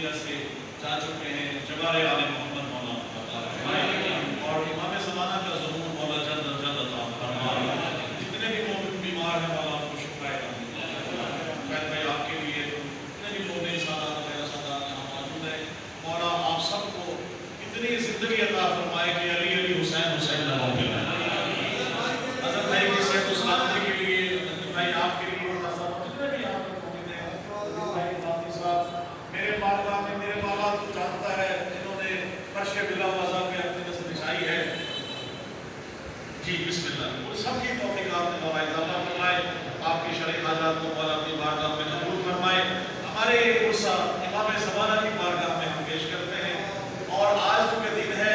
دنیا سے جا چکے ہیں، جوار آل محمد مولا عطا فرمائے، اور امام زمانہ کا ظہور مولا جلد از جلد عطا فرمائے۔ جتنے بھی مومن بیمار ہیں مولا ان کو شفائے عطا فرمائے۔ آپ کے لیے جتنے بھی مومن سادات وغیرہ سادات یہاں موجود ہیں، مولا آپ سب کو اتنی زندگی عطا فرمائے کہ علی علی حسین حسین نہ ہو گئے۔ حضرت بھائی کی صحت و سلامتی کے لیے، حضرت بھائی آپ کے لیے، جتنے بھی آپ کے مومن ہیں، حضرت بھائی باقی صاحب میرے بارگاہ میں میرے مولا تو جانتا ہے جنہوں نے فرش بلا وضع پہ اپنی نظر بچھائی ہے۔ جی بسم اللہ، وہ سب کی توفیقات میں مولا اضافہ فرمائے، آپ کی شرعی حاجات کو مولا اپنی بارگاہ میں قبول فرمائے۔ ہمارے ایک عرصہ امام زمانہ کی بارگاہ میں ہم پیش کرتے ہیں، اور آج جو کہ دن ہے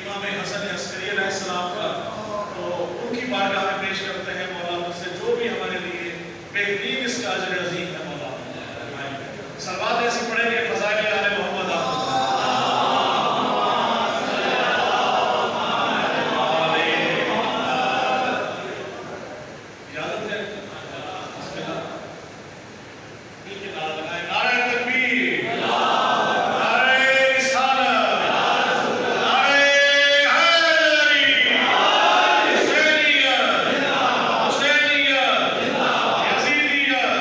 امام حسن عسکری علیہ السلام کا، تو ان کی بارگاہ میں پیش کرتے ہیں۔ مولا ان سے جو بھی ہمارے لیے بہترین اس کا اجر عظیم ہے مولا صلوات ایسی پڑھیں کہ فضائل آل محمد آپ کو اجازت ہے؟ بسم اللہ، مل کے نعرہ لگائیں، نعرہ تکبیر، نعرہ رسالت، نعرہ حیدری، حسینیت، حسینیت، یزیدیت،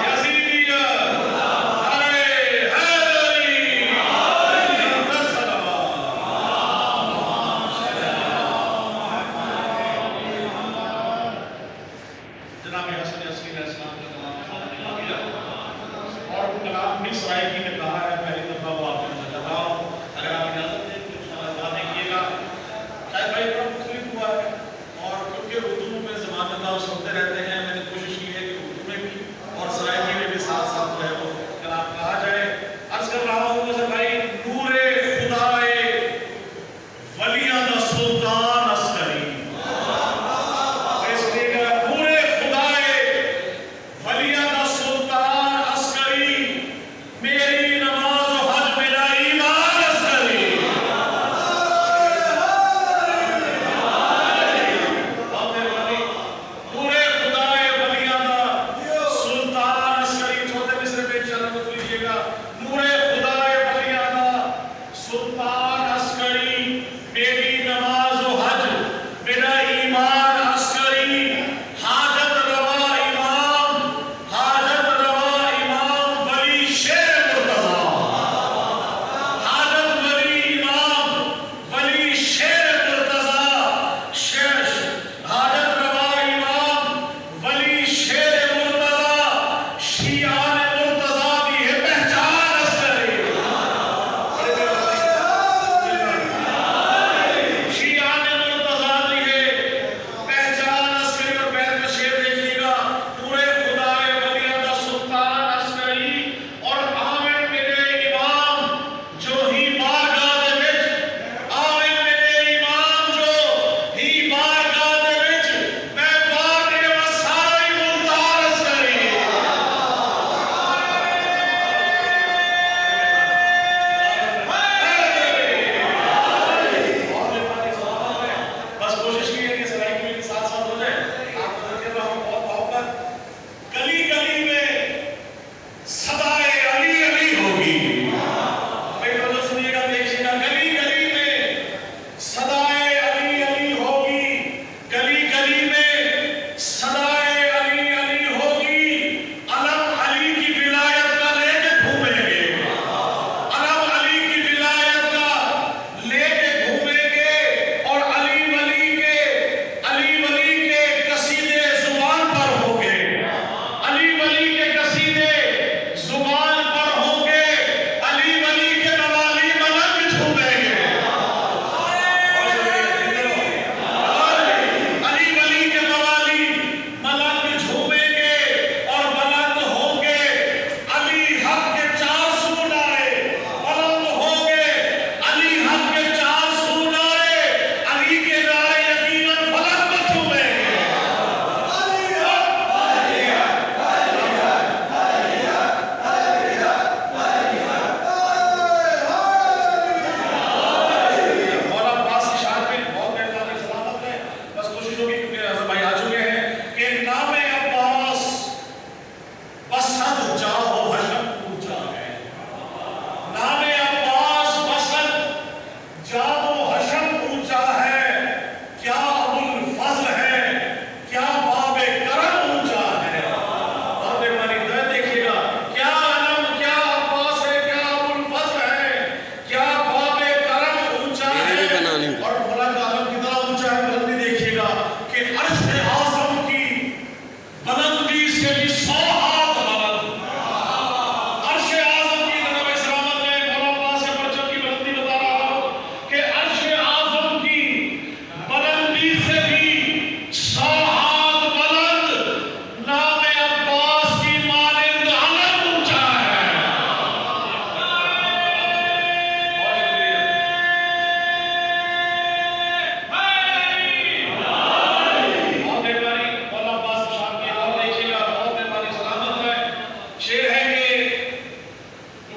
یزیدیت، نعرہ حیدری، زندہ صلوات۔ جناب حسن عسکری علیہ السلام کا کلام سامنے آ گیا، اور وہ کلام بھی سرائکی نے کہا ہے، پہلی دفعہ وہ آپ نے بتا رہا ہوں، اگر آپ اجازت دیں تو انشاءاللہ یاد کیے گا۔ شاید بھائی بڑا مختلف ہوا ہے، اور کیونکہ اردو میں زبان انداز ہوتے رہتے ہیں، میں نے کوشش کی ہے کہ اردو میں بھی اور سرائکی میں بھی ساتھ ساتھ جو ہے وہ کلام کہا جائے۔ عرض کر رہا ہوں کہ بھائی نور خدائے ولیاں دا سلطان عسکری، ولیاں دا سلطان عسکری، میری نماز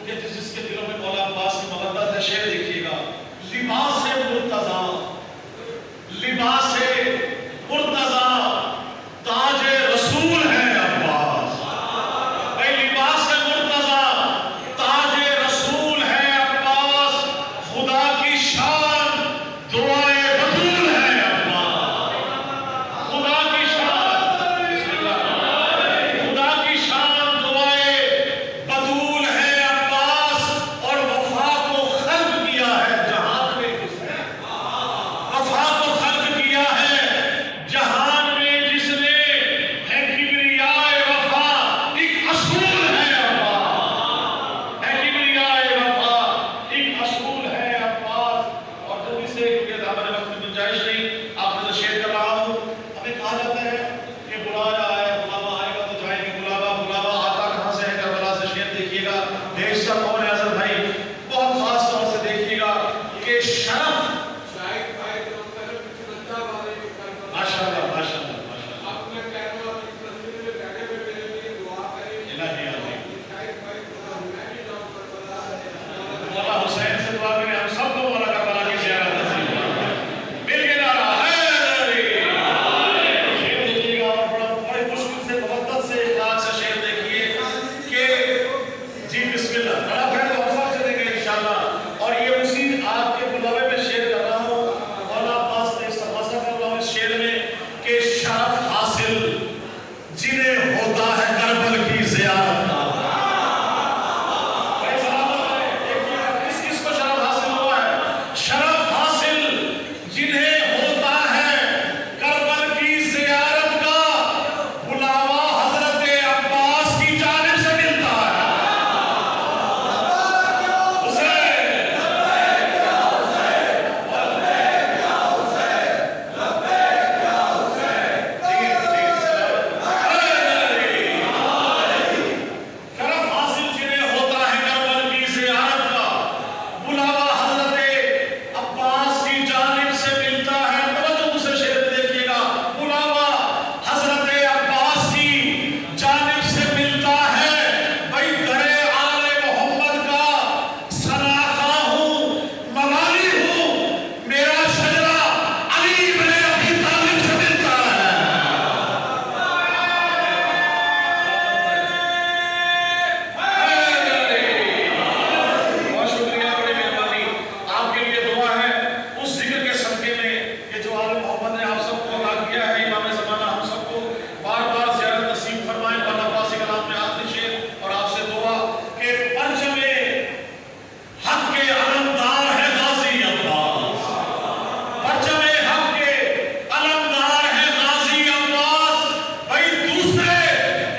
کہ جس کے دلوں میں مولا عباس کی محبت ہے، شعر دیکھیے گا، لباس مرتضی، لباس مرتضی تاج رسول ہے عباس، اے لباس مرتضی تاج رسول ہے عباس، خدا کی شان دعائے بطول ہے عباس، خدا کی شان، بسم اللہ، خدا کی شان دعائے بطول ہے عباس، اور وفا کو خلق کیا ہے جہان میں، وفا کو خلق کیا ہے جہان میں جس نے، ہے کبریائے وفا ایک اصول ہے عباس، ہے کبریائے وفا ایک اصول ہے عباس۔ اور جلدی سے، کیونکہ ہمارے وقت میں گنجائش نہیں، آپ نے تو شیئر کر رہا ہوں، ہمیں کہا جاتا ہے کہ بلایا آیا، بلاوا آئے گا تو جائیں گے، بلاوا آتا کہاں سے ہے؟ کربلا سے۔ شیئر دیکھیے گا، بھیجتا کون ہے حضرت بھائی؟ بہت خاص طور سے دیکھیے گا کہ شرف، ماشاء اللہ ماشاء اللہ ماشاء اللہ، الہی عظیم، مولا حسین سے دعا کریں ہم سب کو مولا کربلا کی زیارت نصیب فرمائے۔ مل کے نعرہ حیدری، شعر دیکھیے گا، اور بڑے مشکل سے، محبت سے، اخلاص سے شعر دیکھیے کہ جی بسم اللہ، بڑا پھر تو ہم سب سے دیں گے انشاءاللہ، اور یہ اسی آپ کے بلاوے میں شعر کر رہا ہوں، مولا عباس نے استغاثہ کر رہا ہوں اس شعر میں کہ شرف حاصل جنہیں ہوتا ہے کربل کی زیارت کا۔ بھائی سلامت ہے، کس کس کو شرف حاصل ہوا ہے؟ شرف حاصل جنہیں ہوتا ہے کربل کی زیارت کا، بلاوا حضرت عباس کی جانب سے ملتا ہے۔ شرف حاصل جنہیں ہوتا ہے کربل کی زیارت کا، بلاوا حضرت عباس کی جانب سے ملتا ہے۔ توجہ دوسرے شعر میں دیکھیے گا، بلاوا حضرت عباس کی جانب سے ملتا ہے، بھئی در آل محمد کا سراخا ہوں، موالی ہوں، میرا شجرہ علی بن ابی طالب سے ملتا ہے۔ بہت شکریہ، بڑی مہربانی، آپ کے لیے دعا ہے اس ذکر کے صدقے میں کہ جو آل محمد نے آپ سب کو عطا کیا ہے، امام زمانہ ہم سب کو بار بار زیارت نصیب فرمائے۔ مولا عباس کے کلام میں آخری شعر اور آپ سے دعا کہ پرچم حق کے علمدار ہے غازی عباس، پرچم حق کے علمدار ہے غازی عباس، بھئی دوسرے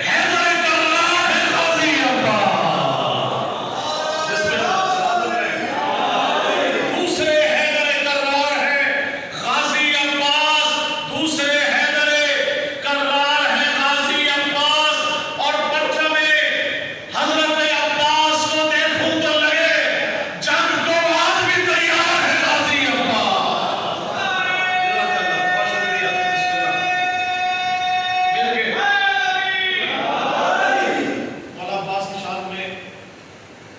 حیدر کرار ہے غازی عباس، جس میں دوسرے حیدر کرار ہے غازی عباس، دوسرے حیدر کرار ہے غازی عباس، اور پرچم حضرت عباس کو دیکھوں تو لگے جنگ کو آج بھی تیار ہے غازی عباس۔ جزاک اللہ، بہت شکریہ، بسم اللہ، مل گئے۔ مولا عباس کی شان میں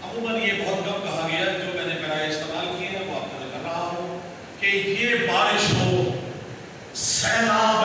عموماً یہ بہت کم کہا گیا، جو میں نے برائے استعمال کیے ہیں وہ آپ کو کر رہا ہوں کہ یہ بارش ہو، سیلاب